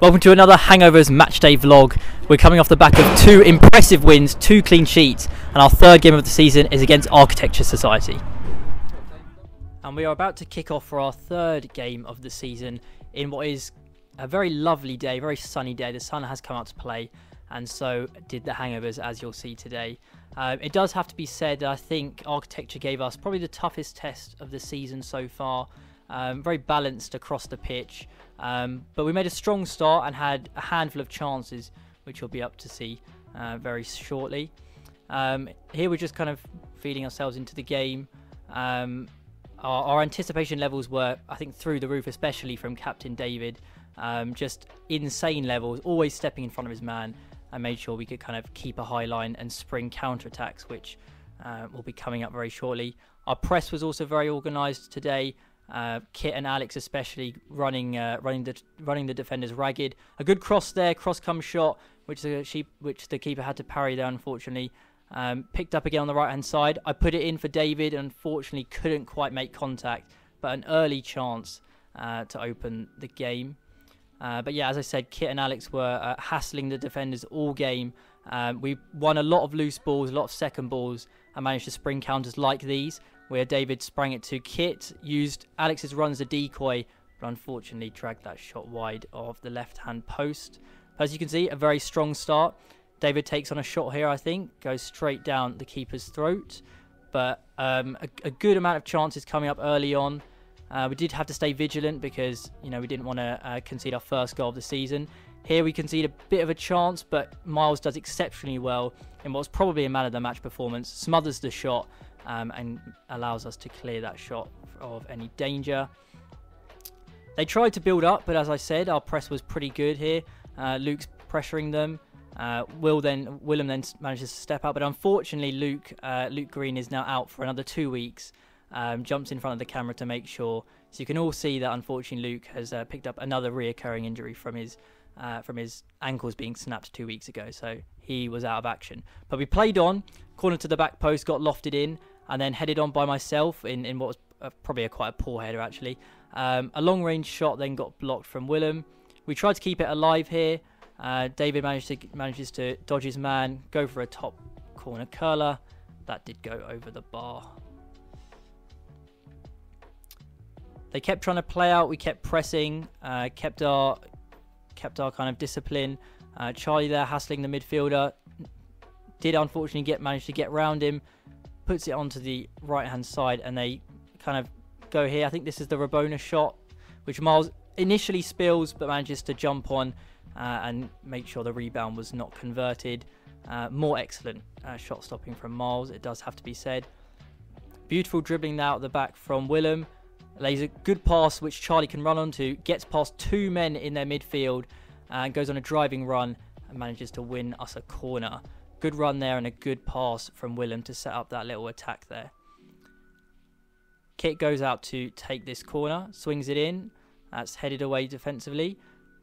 Welcome to another Hangovers Matchday vlog. We're coming off the back of 2 impressive wins, 2 clean sheets, and our third game of the season is against Architecture Society. And we are about to kick off for our third game of the season in what is a very lovely day, very sunny day. The sun has come out to play, and so did the Hangovers, as you'll see today. It does have to be said that I think Architecture gave us probably the toughest test of the season so far. Very balanced across the pitch, but we made a strong start and had a handful of chances, which you'll be up to see very shortly. Here we're just kind of feeding ourselves into the game. Our anticipation levels were, I think, through the roof, especially from Captain David. Just insane levels, always stepping in front of his man, and made sure we could kind of keep a high line and spring counterattacks, which will be coming up very shortly. Our press was also very organised today. Kit and Alex especially running the defenders ragged. A good cross there, cross come shot, which the keeper had to parry there, unfortunately. Picked up again on the right hand side. I put it in for David and unfortunately couldn't quite make contact, but an early chance to open the game. But yeah, as I said, Kit and Alex were hassling the defenders all game. We won a lot of loose balls, a lot of second balls, and managed to spring counters like these, where David sprang it to Kit, used Alex's run as a decoy, but unfortunately dragged that shot wide of the left-hand post. As you can see, a very strong start. David takes on a shot here, I think, goes straight down the keeper's throat, but a good amount of chances coming up early on. We did have to stay vigilant because, you know, we didn't want to concede our first goal of the season. Here we concede a bit of a chance, but Miles does exceptionally well in what's probably a man of the match performance, smothers the shot, and allows us to clear that shot of any danger. They tried to build up, but as I said, our press was pretty good here. Luke's pressuring them. Willem then manages to step out, but unfortunately Luke Green is now out for another 2 weeks. Jumps in front of the camera to make sure. So you can all see that unfortunately Luke has picked up another reoccurring injury from his ankles being snapped 2 weeks ago. So he was out of action. But we played on, corner to the back post, got lofted in, and then headed on by myself in what was probably quite a poor header actually. A long range shot then got blocked from Willem. We tried to keep it alive here. David manages to dodge his man, go for a top corner curler. That did go over the bar. They kept trying to play out. We kept pressing, kept our kind of discipline. Charlie there hassling the midfielder. Did unfortunately manage to get round him. Puts it onto the right hand side, and they kind of go here. I think this is the Rabona shot, which Miles initially spills, but manages to jump on and make sure the rebound was not converted. More excellent shot stopping from Miles, it does have to be said. Beautiful dribbling now at the back from Willem. Lays a good pass which Charlie can run onto, gets past 2 men in their midfield, and goes on a driving run and manages to win us a corner. Good run there and a good pass from Willem to set up that little attack there. Kit goes out to take this corner, swings it in, that's headed away defensively.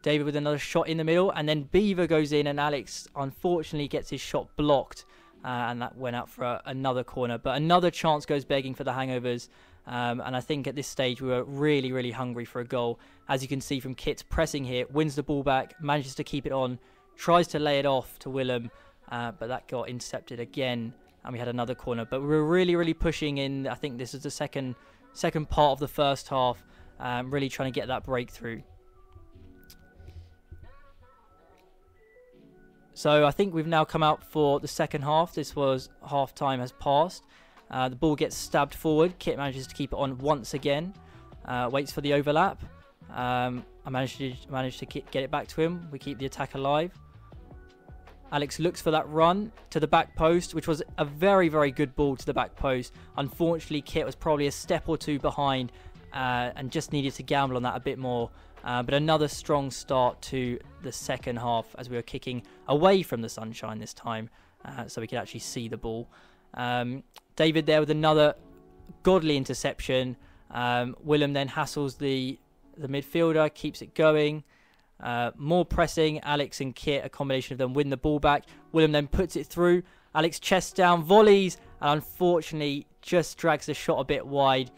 David with another shot in the middle, and then Beaver goes in, and Alex unfortunately gets his shot blocked, and that went out for another corner. But another chance goes begging for the Hangovers. And I think at this stage we were really, really hungry for a goal. As you can see from Kit's pressing here, wins the ball back, manages to keep it on, tries to lay it off to Willem, but that got intercepted again, and we had another corner. But we were really, really pushing in. I think this is the second part of the first half, really trying to get that breakthrough. So I think we've now come out for the second half. This was half time has passed. The ball gets stabbed forward. Kit manages to keep it on once again. Waits for the overlap. I managed to get it back to him. We keep the attack alive. Alex looks for that run to the back post, which was a very, very good ball to the back post. Unfortunately, Kit was probably a step or two behind and just needed to gamble on that a bit more. But another strong start to the second half as we were kicking away from the sunshine this time, so we could actually see the ball. David there with another godly interception. Willem then hassles the midfielder, keeps it going. More pressing. Alex and Kit, a combination of them, win the ball back. Willem then puts it through. Alex chests down, volleys, and unfortunately just drags the shot a bit wide.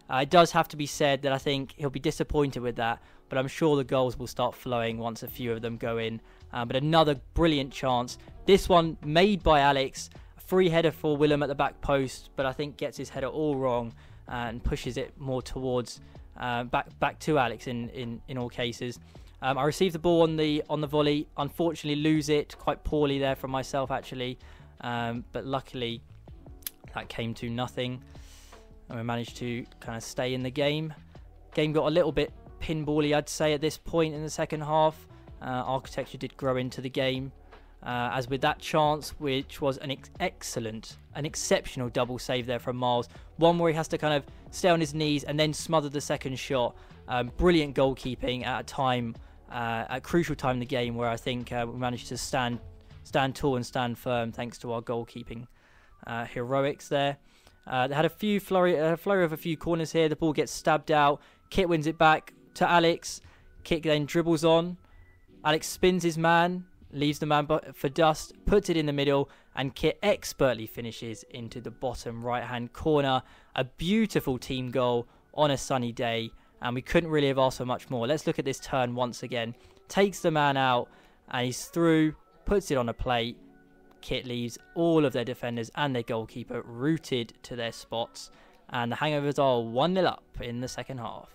It does have to be said that I think he'll be disappointed with that. but I'm sure the goals will start flowing once a few of them go in. But another brilliant chance. This one made by Alex. A free header for Willem at the back post, but I think gets his header all wrong and pushes it more towards back to Alex in all cases. I received the ball on the volley. Unfortunately, lose it quite poorly there from myself actually, but luckily that came to nothing, and we managed to kind of stay in the game. Game got a little bit pinbally, I'd say, at this point in the second half. Architecture did grow into the game, as with that chance, which was an exceptional double save there from Miles. One where he has to kind of stay on his knees and then smother the second shot. Brilliant goalkeeping at a time, at a crucial time in the game, where I think we managed to stand tall and stand firm thanks to our goalkeeping heroics there. They had a flurry of a few corners here. The ball gets stabbed out. Kit wins it back to Alex. Kit then dribbles on. Alex spins his man, leaves the man for dust, puts it in the middle, and Kit expertly finishes into the bottom right-hand corner. A beautiful team goal on a sunny day, and we couldn't really have asked for much more. Let's look at this turn once again. Takes the man out, and he's through, puts it on a plate. Kit leaves all of their defenders and their goalkeeper rooted to their spots, and the Hangovers are 1-0 up in the second half.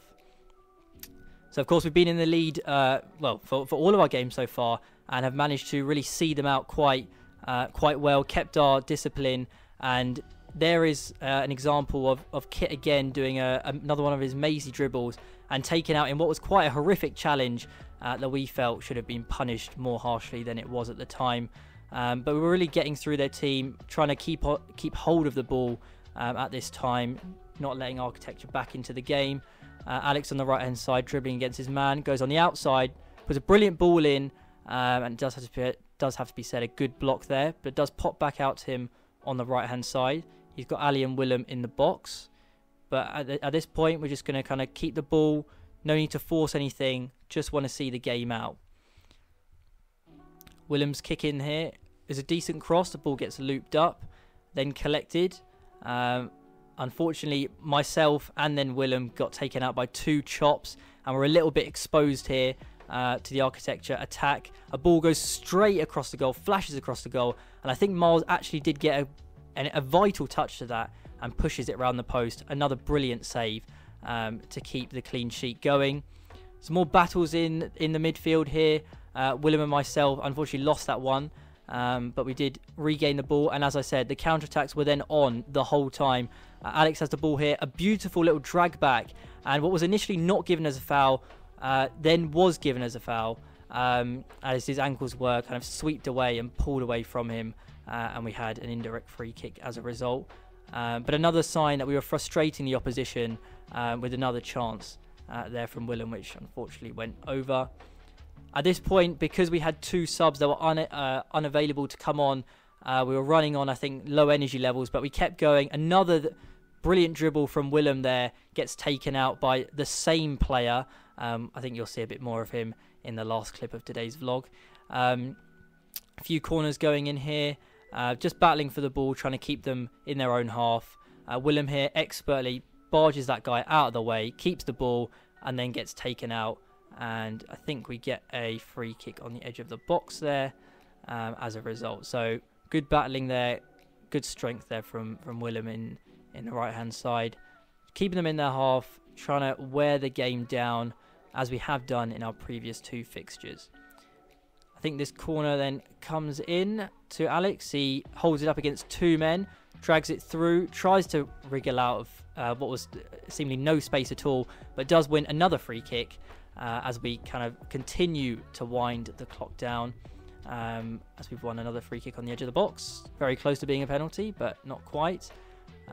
So, of course, we've been in the lead, for all of our games so far, and have managed to really see them out quite well, kept our discipline, and there is an example of Kit again doing another one of his mazy dribbles and taken out in what was quite a horrific challenge that we felt should have been punished more harshly than it was at the time. But we were really getting through their team, trying to keep hold of the ball at this time, not letting Architecture back into the game. Alex on the right hand side dribbling against his man, goes on the outside, puts a brilliant ball in, and it does have to be said, a good block there, but it does pop back out to him on the right hand side. He's got Ali and Willem in the box, but at this point we're just going to kind of keep the ball, no need to force anything, just want to see the game out. Willem's kick in here is a decent cross, the ball gets looped up, then collected. Unfortunately, myself and then Willem got taken out by two chops, and we're a little bit exposed here to the Architecture attack. A ball goes straight across the goal, flashes across the goal, and I think Miles actually did get a vital touch to that and pushes it around the post. Another brilliant save to keep the clean sheet going. Some more battles in the midfield here. Willem and myself unfortunately lost that one, but we did regain the ball, and as I said, the counterattacks were then on the whole time. Alex has the ball here, a beautiful little drag back, and what was initially not given as a foul then was given as a foul, as his ankles were kind of swept away and pulled away from him, and we had an indirect free kick as a result. But another sign that we were frustrating the opposition with another chance there from Willem, which unfortunately went over. At this point, because we had two subs that were unavailable to come on, we were running on, I think, low energy levels, but we kept going. Another brilliant dribble from Willem there gets taken out by the same player. I think you'll see a bit more of him in the last clip of today's vlog. A few corners going in here, just battling for the ball, trying to keep them in their own half. Willem here expertly barges that guy out of the way, keeps the ball, and then gets taken out. And I think we get a free kick on the edge of the box there as a result. So good battling there, good strength there from Willem in the right hand side, keeping them in their half, trying to wear the game down as we have done in our previous two fixtures. I think this corner then comes in to Alex. He holds it up against two men, drags it through, tries to wriggle out of what was seemingly no space at all, but does win another free kick as we kind of continue to wind the clock down, as we've won another free kick on the edge of the box. Very close to being a penalty, but not quite.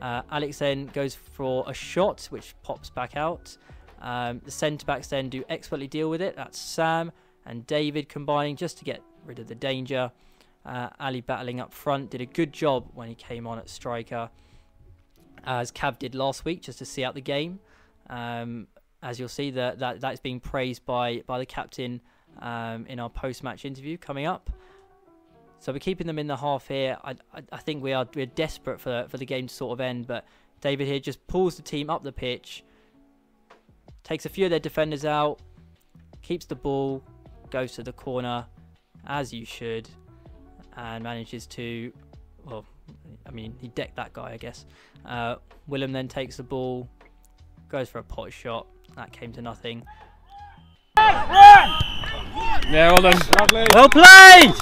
Alex then goes for a shot, which pops back out. The centre-backs then do expertly deal with it. That's Sam and David combining just to get rid of the danger. Ali battling up front, did a good job when he came on at striker, as Cav did last week, just to see out the game. As you'll see, that's being praised by the captain in our post-match interview coming up. So we're keeping them in the half here. I think we're desperate for the game to sort of end, but David here just pulls the team up the pitch, takes a few of their defenders out, keeps the ball, goes to the corner, as you should, and manages to, well, I mean, he decked that guy, I guess. Willem then takes the ball, goes for a pot shot. That came to nothing. Yeah, well done. Lovely. Well played!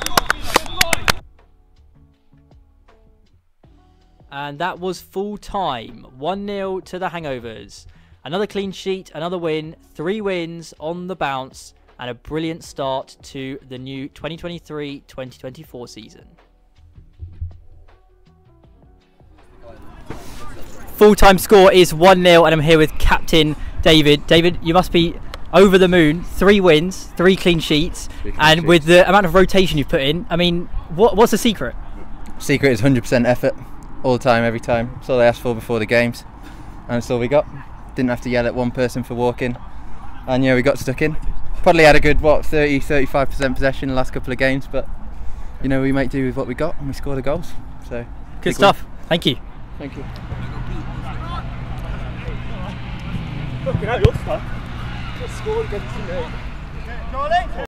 And that was full time. 1-0 to the Hangovers. Another clean sheet, another win, 3 wins on the bounce, and a brilliant start to the new 2023-2024 season. Full-time score is 1-0, and I'm here with Captain David. David, you must be over the moon. 3 wins, 3 clean sheets, and with the amount of rotation you've put in, I mean, what's the secret? Secret is 100% effort, all the time, every time. That's all I asked for before the games, and that's all we got. Didn't have to yell at one person for walking, and yeah, we got stuck in. Probably had a good 30-35% possession the last couple of games, but you know, we make do with what we got, and we scored the goals. So good stuff. Thank you. Thank you. Fucking hell, you're stuck. Just scored against me.